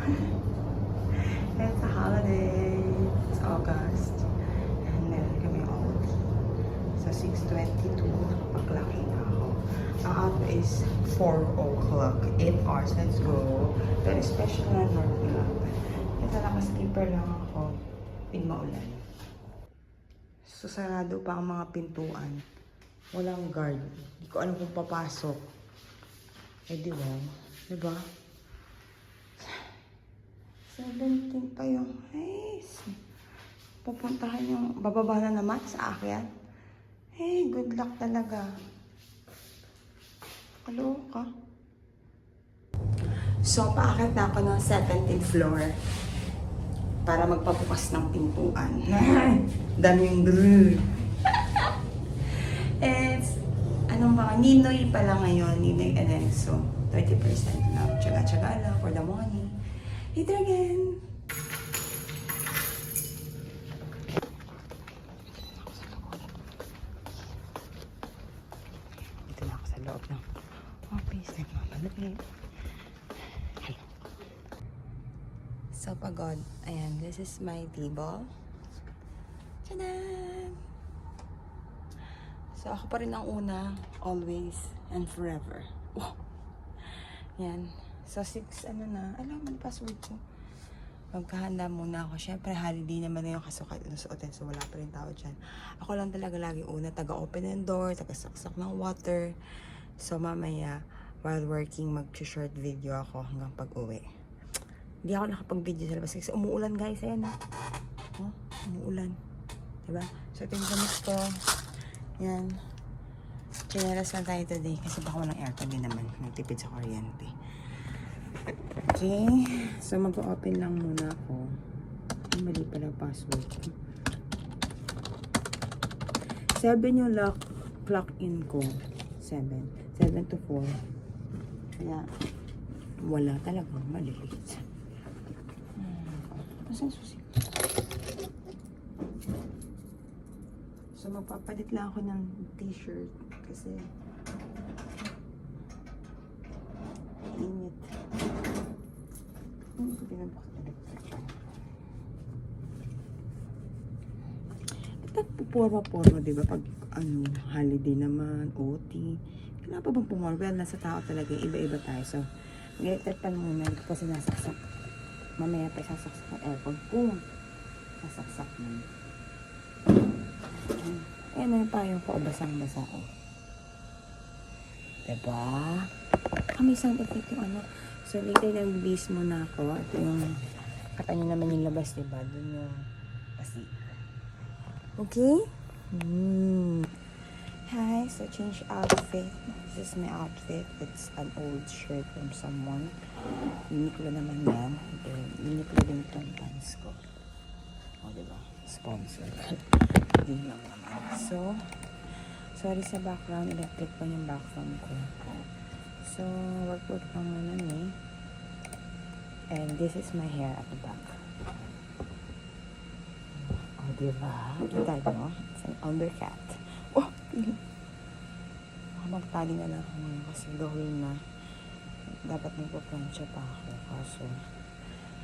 It's a holiday. It's August. And meron kami OT. So, 6:22, nakapag-clock in ako. Ang out is 4 o'clock. 8 hours. Let's go. Pero special na normal. Ito naka-skipper lang ako. Pinmaulan. So, sarado pa ang mga pintuan. Walang guard. Hindi ko alam kung papasok. Eh, di ba? Diba? 17 pa yung pupuntahan yung bababa na naman sa akin. Hey, good luck talaga. Hello ka? So, paakit na ako ng 17th floor para magpabukas ng pintuan. Daming brrr. It's, anong mga, Ninoy pala ngayon, Ninoy Alonso. 30% lang. Tsaga-tsaga lang for the money. Later again. Dito na ako sa loob ng office. Nagmamalapit. Hello. So pagod. Ayan, this is my table. Tadaan! So ako pa rin ang una, always and forever. Wow. Yan. So 6, ano na, alam mo, password ko. Magkahanda muna ako. Siyempre, holiday naman na yung kasukat inusuotin. So, wala pa rin tao dyan. Ako lang talaga lagi una. Taga-open ng door, taga-saksak ng water. So, mamaya, while working, mag-short video ako hanggang pag-uwi. Hindi ako nakapag-video sa labas kasi umuulan, guys. Ayan, oh, umuulan. Diba? So, ito yung gamit ko. Yan. Chinelas lang tayo today kasi baka walang aircon din naman. Nagtipid sa kuryente. Okay. So, mag-open lang muna ako. Ay, mali pala password. 7 yung clock in ko. 7 to 4. Kaya, wala talaga. Malilit. Nasaan susi? So, magpapalit lang ako ng t-shirt kasi init. Hindi ko pinabuksan electric fan. Ba't pupurma-purma, diba? Pag, holiday naman, OT. Kailangan pa bang pumurma? Well, nasa tao talaga. Iba-iba tayo. So, mag-electric fan muna. Hindi ko kasi nasaksak. Mamaya pa sasaksak ang aircon. Kung sasaksak na. Ayan na yung payong ko. Basang-basa ko. Diba? May sound effect yung ano. So, later nag-base muna ako. Ito yung, kata nyo naman yung labas, diba? Doon yung pasi. Okay? Hi, so change outfit. This is my outfit. It's an old shirt from someone. Uniqlo naman yan. Uniqlo din itong pants ko. O, diba? Sponsor. Hindi lang naman. So, sorry sa background. Electric pa yung background ko. So, work lang muna eh. And this is my hair at the back. Oh, diba? Kita nyo? It's an undercut. Oh! Magtali na lang ako ngayon kasi gawin na. Dapat nagpaplansya pa ako. Kaso,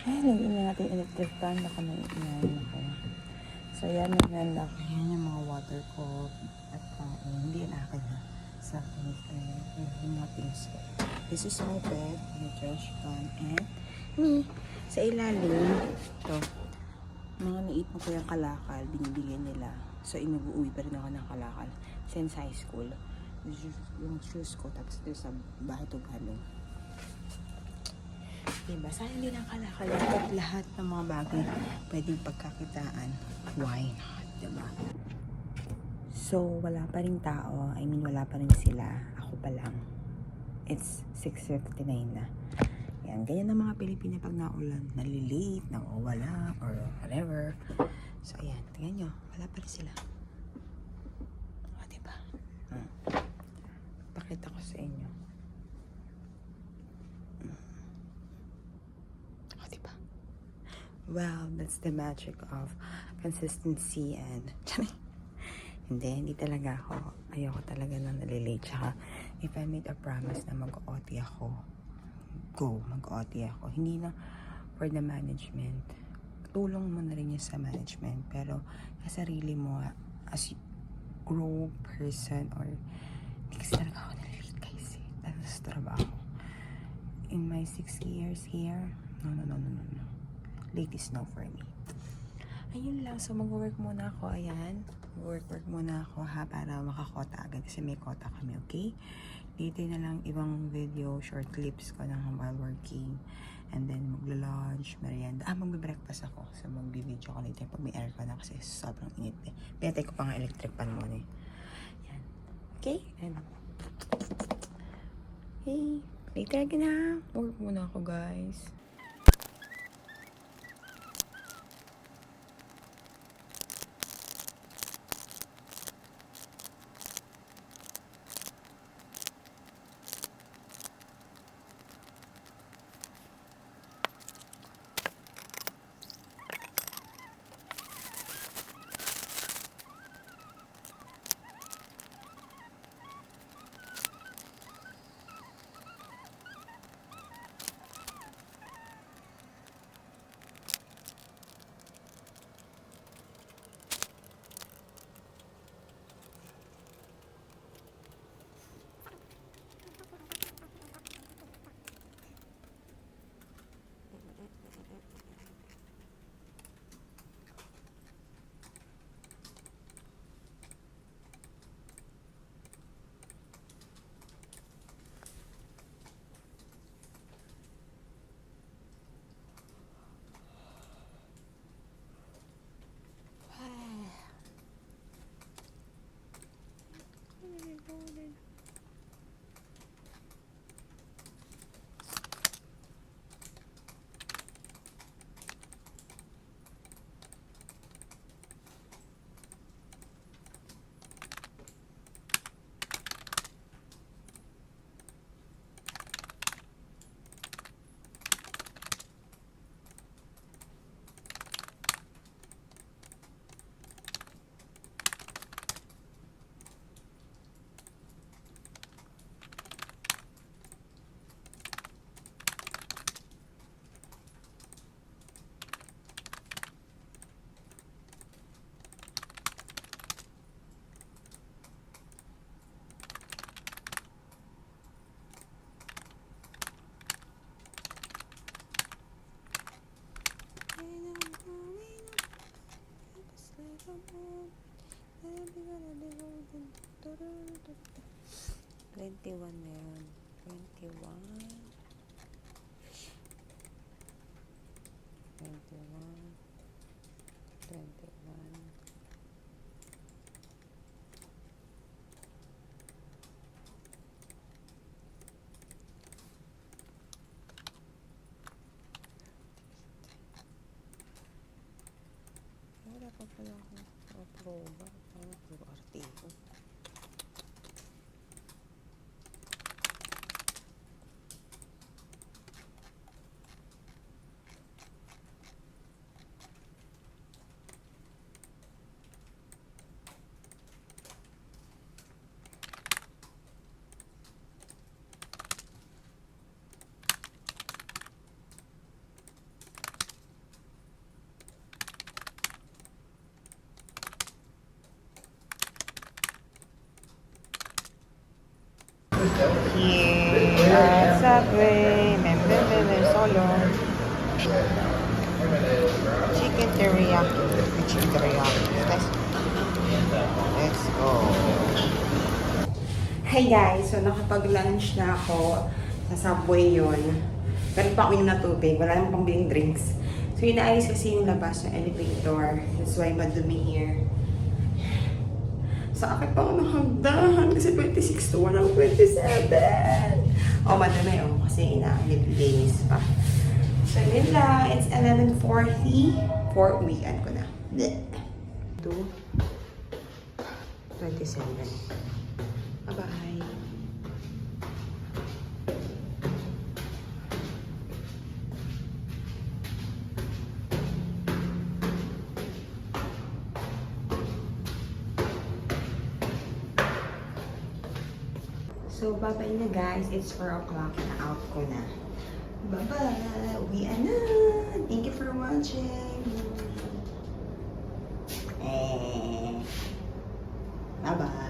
lagyan na natin electric fan. Baka may inayin ako. So, yan. Nagnanda ako. Yan yung mga water cup at kain. Hindi yan akin ha. Sa akin yung mga things ko. This is my bed, my trash can, and me. Sa ilalim, ito, mga naipon ko yung kalakal, binibigyan nila. So, inuwi pa rin ako ng kalakal since high school. Yung shoes ko, tapos ito sa bahay to galing. Diba? Sa hindi ng kalakal, at lahat ng mga bagay pwedeng pagkakitaan. Why not? Diba? So, wala pa rin tao. I mean, wala pa rin sila. Ako pa lang. It's 6:59 na. Yan. Ganyan ng mga Pilipina pag naulan. Nalilate, nawawala, or whatever. So, ayan. Tingnan nyo. Wala pa rin sila. O, diba? Pakita ko sa inyo. O, diba? Well, that's the magic of consistency and... Hindi talaga ako. Ayoko talaga na nalilate. Tsaka, if I made a promise na mag-OT ako, mag-OT ako. Hindi na for the management. Tulong mo na rin yun sa management. Pero, sa sarili mo, as you grow person, or, hindi kasi talaga ako nalilate guys. Dahil sa trabaho. In my 6 years here, no. Late is no for me. Ayun lang. So, mag-work muna ako. Ayan. Work muna ako ha, para makakota agad. Kasi may kota kami, okay? Dito na lang ibang video, short clips ko ng while working. And then, magla-lunch, merienda. Magbe-breakfast ako. So, magbe-video ko later pag may aircon na kasi sobrang init eh. Pinatay ko pa nga electric pan muna eh. Yan. Okay? And, hey, later again ha. Work muna ako guys. $21 na yun. 21. Wala pa pala akong proba. Puro artiko. Here at Subway, solo. Chicken teriyaki. Chicken teriyaki. Let's go. Hey guys, so nakapag-lunch na ako sa Subway yun. Pero pa ako yung natubig, wala namang pambiling drinks. So inaayos kasi yung labas ng elevator. That's why madumi here. Sa akin pa ako nakagdahan kasi 26 to 1 ang 27. Madami kasi linis pa. So yun lang, it's 11:40 for weekend ko na. 2:27. Bye-bye. So, babay na guys. It's 4 o'clock na out ko na. Bye-bye. Uwian na. Thank you for watching. Bye-bye.